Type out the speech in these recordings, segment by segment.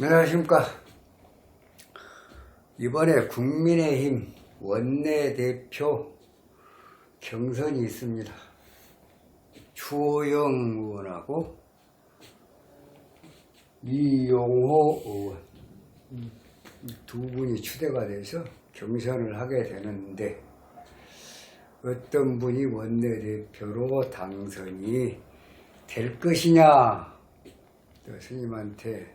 안녕하십니까. 이번에 국민의힘 원내대표 경선이 있습니다. 추호영 의원하고 이용호 의원 두 분이 추대가 돼서 경선을 하게 되는데, 어떤 분이 원내대표로 당선이 될 것이냐, 또 스님한테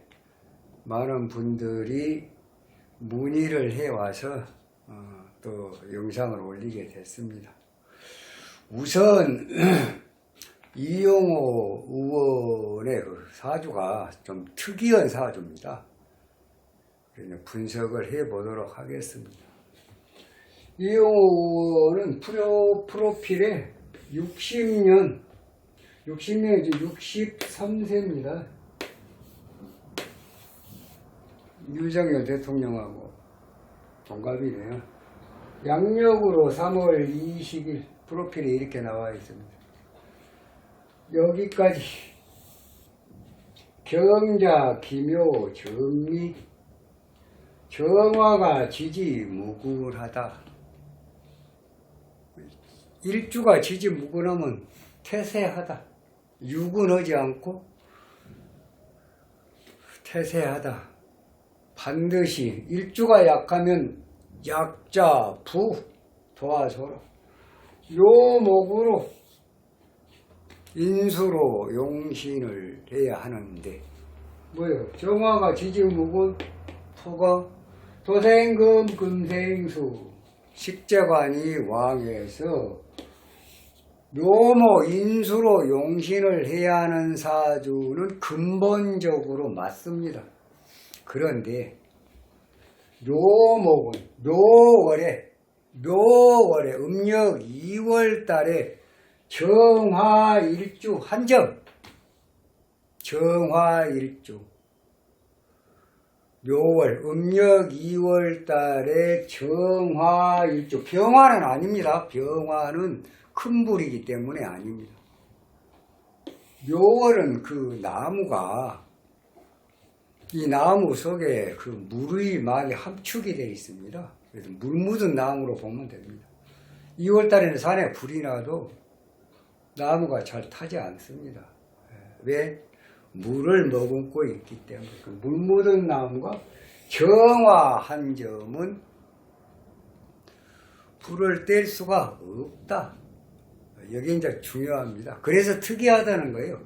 많은 분들이 문의를 해와서 또 영상을 올리게 됐습니다. 우선 이용호 의원의 그 사주가 좀 특이한 사주입니다. 분석을 해보도록 하겠습니다. 이용호 의원은 프로필에 60년 이제 63세입니다. 윤석열 대통령하고 동갑이네요. 양력으로 3월 20일 프로필이 이렇게 나와 있습니다. 여기까지 경자, 기묘, 정미, 정화가 지지무근하다. 일주가 지지무근하면 태세하다. 유근하지 않고 태세하다. 반드시 일주가 약하면 약자, 부, 도와줘라. 요 목으로 인수로 용신을 해야 하는데, 뭐요? 정화가 지지무근, 토가 도생금, 금생수, 식재관이 왕에서 묘목 인수로 용신을 해야 하는 사주는 근본적으로 맞습니다. 그런데 묘목은 묘월에 음력 2월 달에 정화일주 한정, 정화일주, 묘월 음력 2월 달에 정화일주, 병화는 아닙니다. 병화는 큰 불이기 때문에 아닙니다. 묘월은 그 나무가, 이 나무 속에 그 물이 많이 함축이 되어 있습니다. 그래서 물 묻은 나무로 보면 됩니다. 2월달에는 산에 불이 나도 나무가 잘 타지 않습니다. 왜? 물을 머금고 있기 때문에. 그 물 묻은 나무가 정화한 점은 불을 뗄 수가 없다. 여기 이제 중요합니다. 그래서 특이하다는 거예요.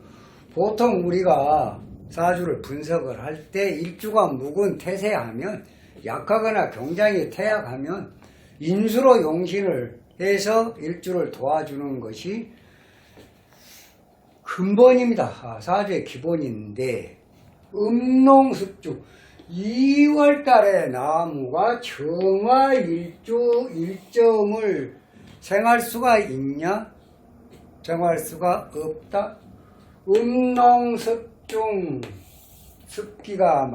보통 우리가 사주를 분석을 할 때 일주가 묵은 태세하면, 약하거나 굉장히 태약하면 인수로 용신을 해서 일주를 도와주는 것이 근본입니다. 사주의 기본인데, 음농습주 2월 달에 나무가 정화일주 일점을 생할 수가 있냐? 정할 수가 없다. 음농습중 습기가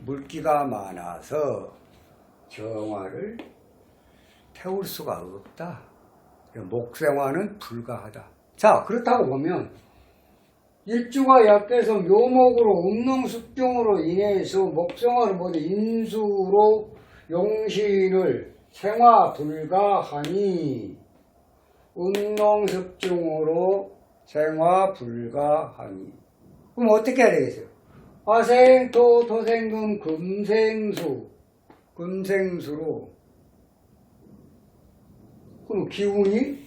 물기가 많아서 정화를 태울 수가 없다. 목생화는 불가하다. 자, 그렇다고 보면 일주가 약해서 묘목으로 음농습중으로 인해서 목생화를 모두 인수로 용신을 생화 불가하니, 음농습중으로 생화 불가하니, 그럼 어떻게 해야 되겠어요? 화생, 토, 토생금, 금생수로, 그럼 기운이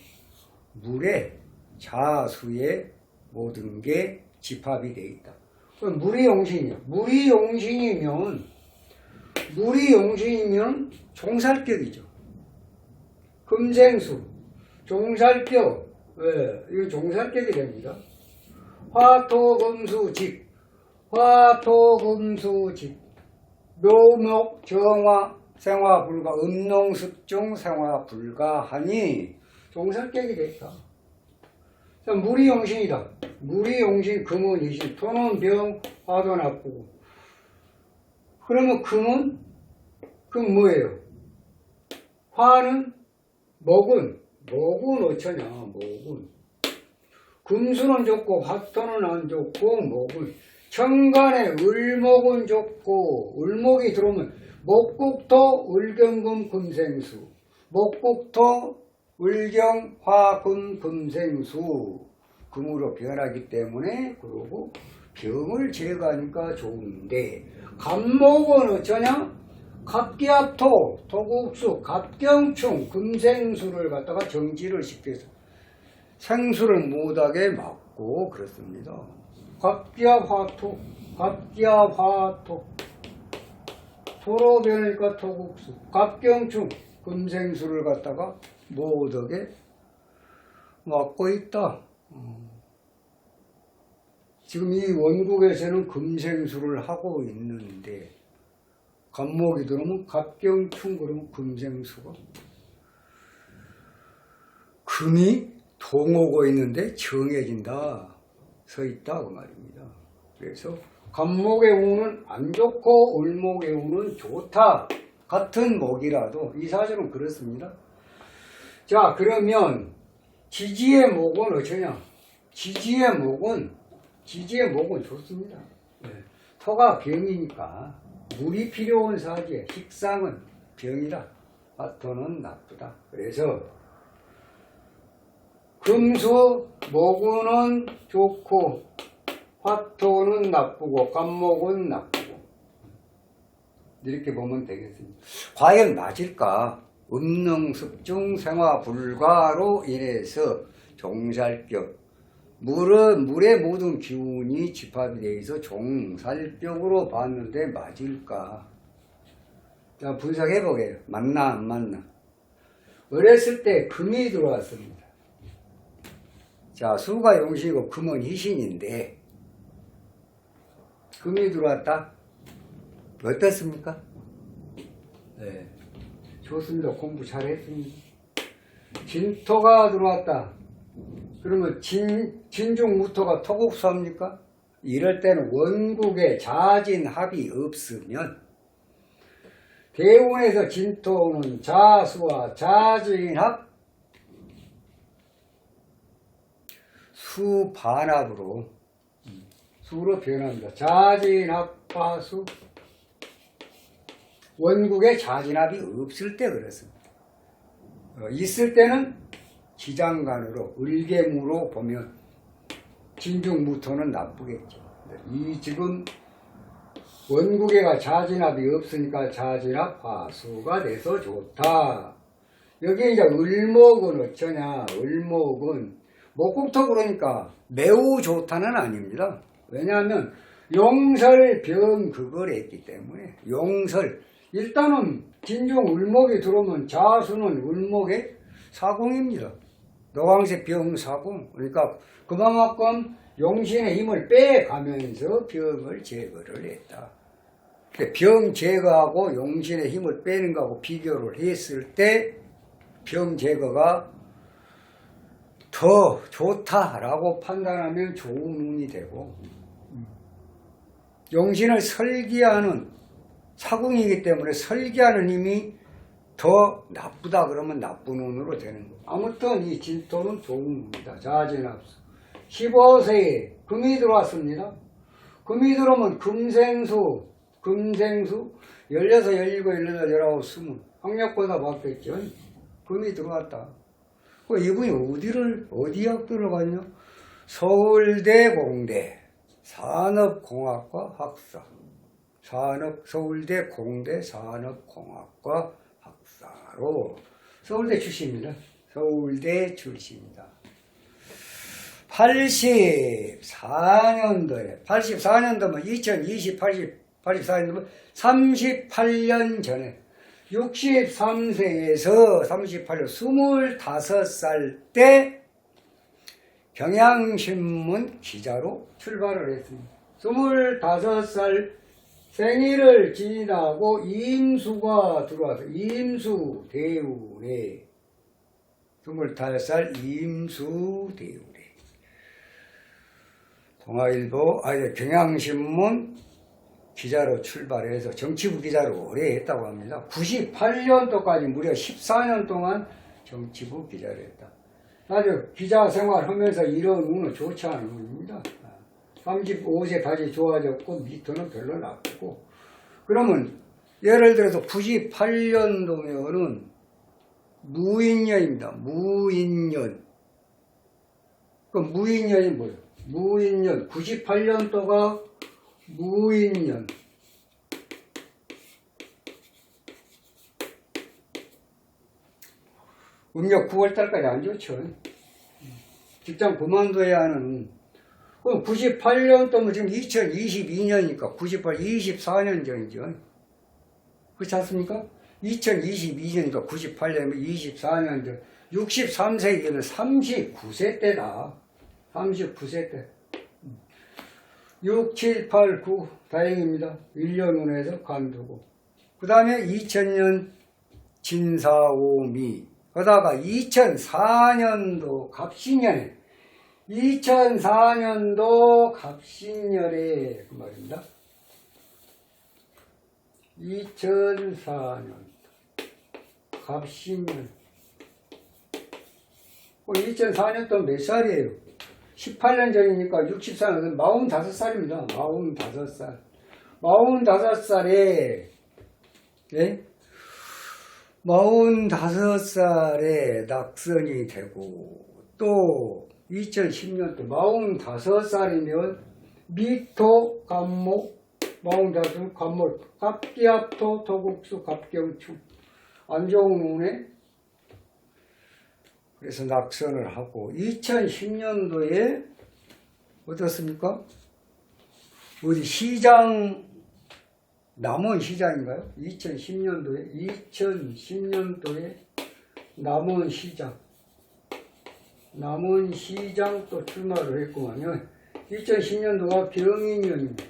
물에, 자수에 모든 게 집합이 되어 있다. 그럼 물이 용신이야. 물이 용신이면 종살격이죠. 금생수, 종살격, 이거 종살격이 됩니다. 화토금수직, 묘목, 정화, 생화 불가, 음농습중 생화 불가하니 종살격이 됐다. 물이 용신이다. 물이 용신, 금은 이신, 토는 병, 화도 나쁘고. 그러면 금은 뭐예요? 화는 목은 어쩌냐, 목은. 금수는 좋고 화토는 안 좋고 목은 천간에 을목은 좋고 을목이 들어오면 목국토 을경금 금생수 목국토 을경 화금 금생수 금으로 변하기 때문에 그러고 병을 제거하니까 좋은데 갑목은 어쩌냐? 갑기압토 토국수 갑경충 금생수를 갖다가 정지를 시켜서 생수를 못하게 막고 그렇습니다. 갑기압화토 갑기압화토 토로 변하니까 토국수 갑경충 금생수를 갖다가 못하게 막고 있다. 지금 이 원국에서는 금생수를 하고 있는데 갑목이 들어오면 갑경충 그러면 금생수가 금이 동오고 있는데 정해진다 서 있다 그 말입니다. 그래서 갑목의 운은 안 좋고 을목의 운은 좋다. 같은 목이라도 이 사주는 그렇습니다. 자 그러면 지지의 목은 어쩌냐? 지지의 목은 좋습니다. 네. 토가 병이니까 물이 필요한 사주에 식상은 병이라 화토는 나쁘다. 그래서 금수 목운은 좋고 화토는 나쁘고 갑목은 나쁘고 이렇게 보면 되겠습니다. 과연 맞을까? 음능습중 생화불과로 인해서 종살격 물의 모든 기운이 집합이 되어 있어 종살격으로 봤는데 맞을까? 자 분석해 보게요. 맞나 안 맞나? 어렸을 때 금이 들어왔습니다. 자 수가 용신이고 금은 희신인데 금이 들어왔다? 어떻습니까? 네, 좋습니다. 공부 잘했습니다. 진토가 들어왔다. 그러면 진중무토가 토국수합니까? 이럴 때는 원국에 자진합이 없으면 대운에서 진토는 자수와 자진합 수반합으로 수로 변합니다. 자진합과수 원국에 자진합이 없을 때 그렇습니다. 있을 때는 지장간으로 을개무로 보면 진중무토는 나쁘겠죠. 이 지금 원국에가 자진합이 없으니까 자진합 화수가 돼서 좋다. 여기 이제 을목은 어쩌냐? 을목은 목국토 그러니까 매우 좋다는 아닙니다. 왜냐하면 용설 병극을 했기 때문에 용설 일단은 진중 을목이 들어오면 자수는 을목의 사공입니다. 노광색 병사공 그러니까 그만큼 용신의 힘을 빼가면서 병을 제거를 했다. 병 제거하고 용신의 힘을 빼는 거하고 비교를 했을 때 병 제거가 더 좋다라고 판단하면 좋은 운이 되고 용신을 설계하는 사공이기 때문에 설계하는 힘이 더 나쁘다 그러면 나쁜 운으로 되는 거예요. 아무튼 이 진토는 좋은 운입니다. 자진합수 15세에 금이 들어왔습니다. 금이 들어오면 금생수 16, 17, 18, 19, 20 학력보다 받겠죠. 금이 들어왔다. 이분이 어디 학교를 갔냐? 서울대 공대 산업공학과 학사 서울대 공대 산업공학과 학사로 서울대 출신입니다. 서울대 출신입니다. 84년도에 84년도면 84년도면 38년 전에 63세에서 38년 25살 때 경향신문 기자로 출발을 했습니다. 25살 생일을 지나고 임수가 들어와서 임수대운에 25살 임수대운에 동아일보 경향신문 기자로 출발해서 정치부 기자를 오래 했다고 합니다. 98년도까지 무려 14년 동안 정치부 기자를 했다. 아주 기자 생활하면서 이런 운은 좋지 않은 운입니다. 35세 다시 좋아졌고 미토는 별로 나쁘고. 그러면 예를 들어서 98년도면은 무인년입니다. 무인년. 그 무인년이 뭐예요? 무인년. 98년도가 무인년. 음력 9월달까지 안 좋죠. 직장 그만둬야 하는. 그럼 98년도면 지금 2022년이니까 98, 24년 전이죠. 그렇지 않습니까? 2022년이니까 98년이면 24년 전. 63세기는 39세 때다. 39세 때. 6, 7, 8, 9. 다행입니다. 1년 운에서 관두고. 그 다음에 2000년 진사오미. 그러다가 2004년도 갑신년에 2004년도 갑신년에 그 말입니다. 2004년 갑신년. 2004년도 몇 살이에요? 18년 전이니까 64년, 45살입니다. 45살. 45살에, 예? 45살에 낙선이 되고, 또 2010년도 45살이면 미토, 갑목, 45 갑목, 갑기압토, 토국수, 갑경축. 안 좋은 운에 그래서 낙선을 하고 2010년도에 어떻습니까? 어디 시장 남원시장인가요? 2010년도에 남원시장 또 출마를 했구만요. 2010년도가 병인년입니다.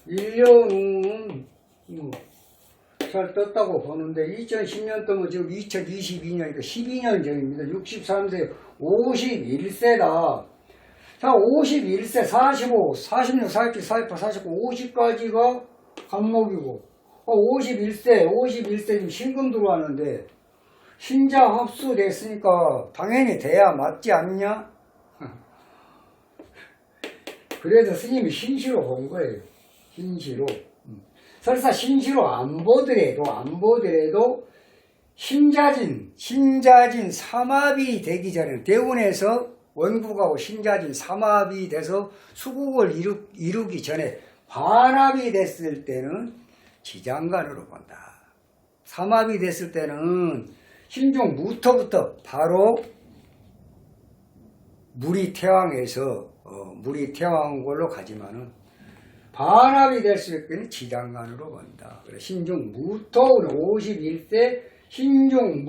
1년 후는 잘 떴다고 보는데 2010년도면 지금 2022년이니까 12년 전입니다. 63세, 51세다. 자, 51세, 45, 46, 47, 48, 49, 50까지가 갑목이고 51세 지금 신금 들어왔는데 신자 합수됐으니까 당연히 돼야 맞지 않냐? 그래서 스님이 신시로 본 거예요. 신시로. 설사 신시로 안 보더라도 신자진 삼합이 되기 전에 대운에서 원국하고 신자진 삼합이 돼서 수국을 이루기 전에 반합이 됐을 때는 지장간으로 본다. 삼합이 됐을 때는 신중 무토부터 바로 물이 태왕에서 물이 태왕 걸로 가지만은 반합이 될 수 있는 지장간으로 본다. 그래 신중 무토는 51세 신중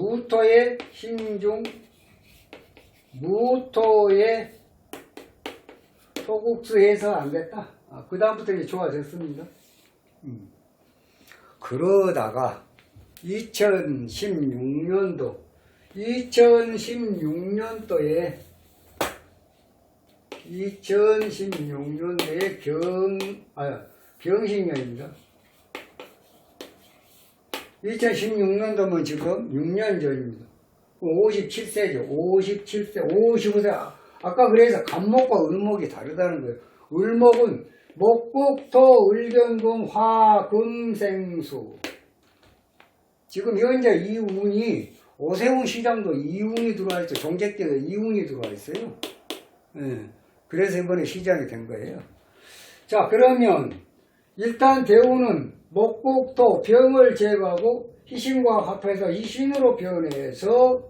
무토의 토국수해서 안 됐다. 그 다음부터 이제 좋아졌습니다. 그러다가 2016년도에 병신년입니다. 2016년도면 지금 6년 전입니다. 57세죠. 55세. 아까 그래서 갑목과 을목이 다르다는 거예요. 을목은 목국토, 을견금, 화, 금, 생수. 지금 현재 이 운이 오세훈 시장도 이 운이 들어와 있죠. 종제때도 이 운이 들어와 있어요. 예. 그래서 이번에 시장이 된 거예요. 자, 그러면 일단 대운은 목국토 병을 제거하고 희신과 합해서 희신으로 변해서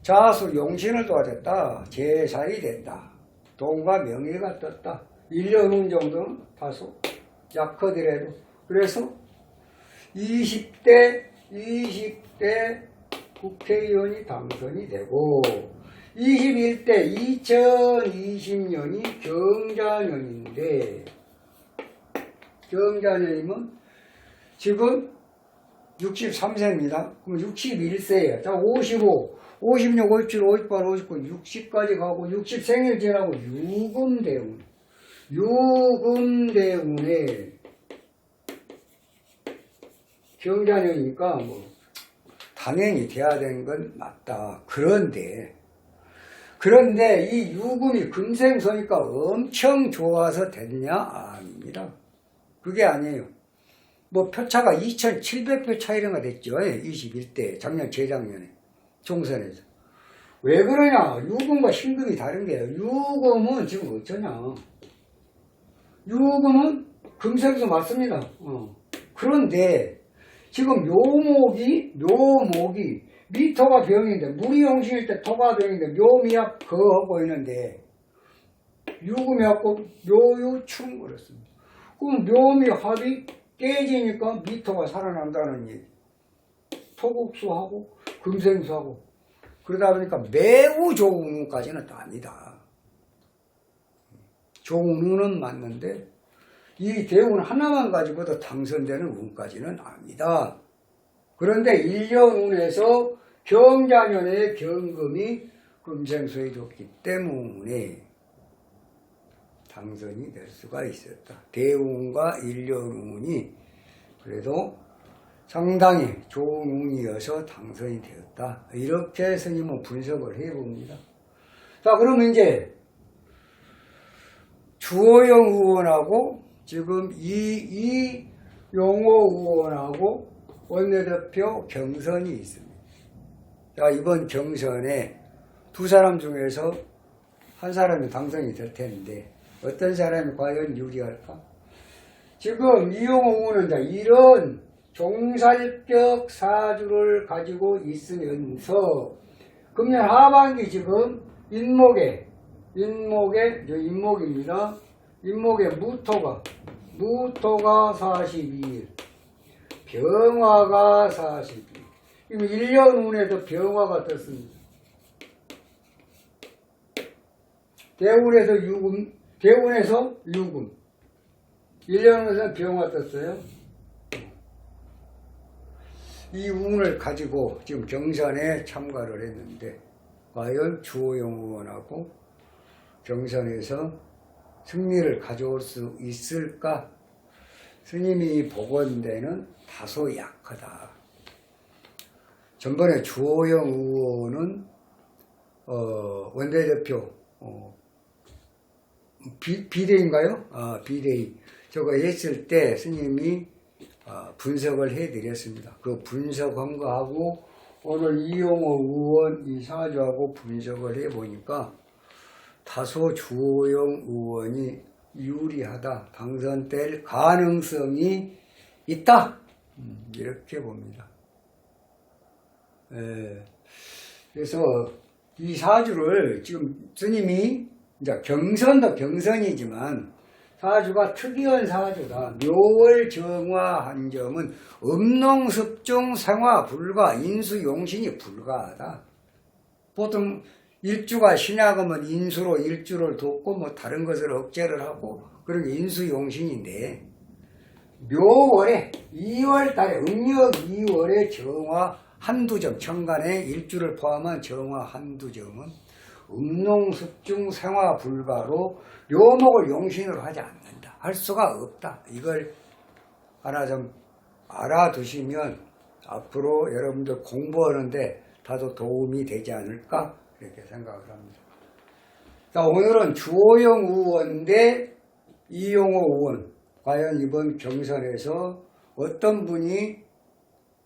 자수 용신을 도와줬다. 제살이 됐다. 돈과 명예가 떴다. 1년 후 정도는 다소 약하더라도. 그래서 20대 국회의원이 당선이 되고 21대 2020년이 경자년인데 경자년이면 지금 63세입니다. 그럼 61세예요. 자, 55, 56, 57, 58, 59, 60까지 가고 60 생일 지나고 유금대운에 경자년이니까 뭐 당연히 돼야 되는 건 맞다. 그런데 그런데 이 유금이 금생소니까 엄청 좋아서 됐냐? 아닙니다. 그게 아니에요. 뭐 표차가 2,700표 차이가 됐죠. 21대 작년 재작년에 총선에서. 왜 그러냐? 유금과 신금이 다른 게요. 유금은 지금 어쩌냐? 유금은 금생소 맞습니다. 그런데 지금 묘목이 미토가 병인데 물이 용신일 때 토가 병인데 묘미약 하고 있는데 유금이 갖고 묘유충 그렇습니다. 그럼 묘미 합이 깨지니까 미토가 살아난다는 얘기. 토국수하고 금생수하고 그러다 보니까 매우 좋은 운까지는 아니다. 좋은 운은 맞는데 이 대운 하나만 가지고도 당선되는 운까지는 아니다. 그런데 1년 운에서 경자년의 경금이 금생수에 좋기 때문에 당선이 될 수가 있었다. 대운과 1년 운이 그래도 상당히 좋은 운이어서 당선이 되었다. 이렇게 스님은 분석을 해봅니다. 자, 그러면 이제 주호영 의원하고 지금 이용호 의원하고 원내대표 경선이 있습니다. 자, 이번 경선에 두 사람 중에서 한 사람이 당선이 될 텐데 어떤 사람이 과연 유리할까? 지금 이용호 의원은 이런 종살격 사주를 가지고 있으면서 금년 하반기 지금 인목입니다. 인목에 무토가 42일, 병화가 42일. 이거 1년 운에도 병화가 떴습니다. 대운에서 유금, 1년 운에서 병화 떴어요. 이 운을 가지고 지금 경선에 참가를 했는데 과연 주호영 의원하고 경선에서 승리를 가져올 수 있을까? 스님이 보건대는 다소 약하다. 전번에 주호영 의원은 원내대표 비대위인가요? 비대위 저거 했을 때 스님이 분석을 해드렸습니다. 그 분석한 거하고 오늘 이용호 의원 이 사주하고 분석을 해보니까 다소 주호영 의원이 유리하다. 당선될 가능성이 있다. 이렇게 봅니다. 그래서 이 사주를 지금 스님이 이제 경선도 경선이지만 사주가 특이한 사주다. 묘월 정화한 점은 음농습중 생화 불가 인수용신이 불가하다. 보통 일주가 신약하면 인수로 일주를 돕고 뭐 다른 것을 억제를 하고 그런 게 인수용신인데 묘월에 2월달에 음력 2월에 정화 한두 점 천간에 일주를 포함한 정화 한두 점은 음농습중 생화 불가로 묘목을 용신으로 하지 않는다. 할 수가 없다. 이걸 하나 좀 알아두시면 앞으로 여러분들 공부하는데 다소 도움이 되지 않을까 그렇게 생각을 합니다. 자, 오늘은 주호영 의원 대 이용호 의원 과연 이번 경선에서 어떤 분이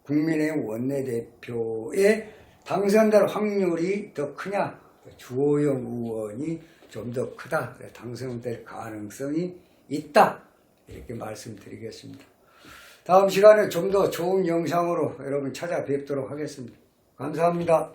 국민의힘 원내대표에 당선될 확률이 더 크냐? 주호영 의원이 좀 더 크다. 당선될 가능성이 있다. 이렇게 말씀드리겠습니다. 다음 시간에 좀 더 좋은 영상으로 여러분 찾아뵙도록 하겠습니다. 감사합니다.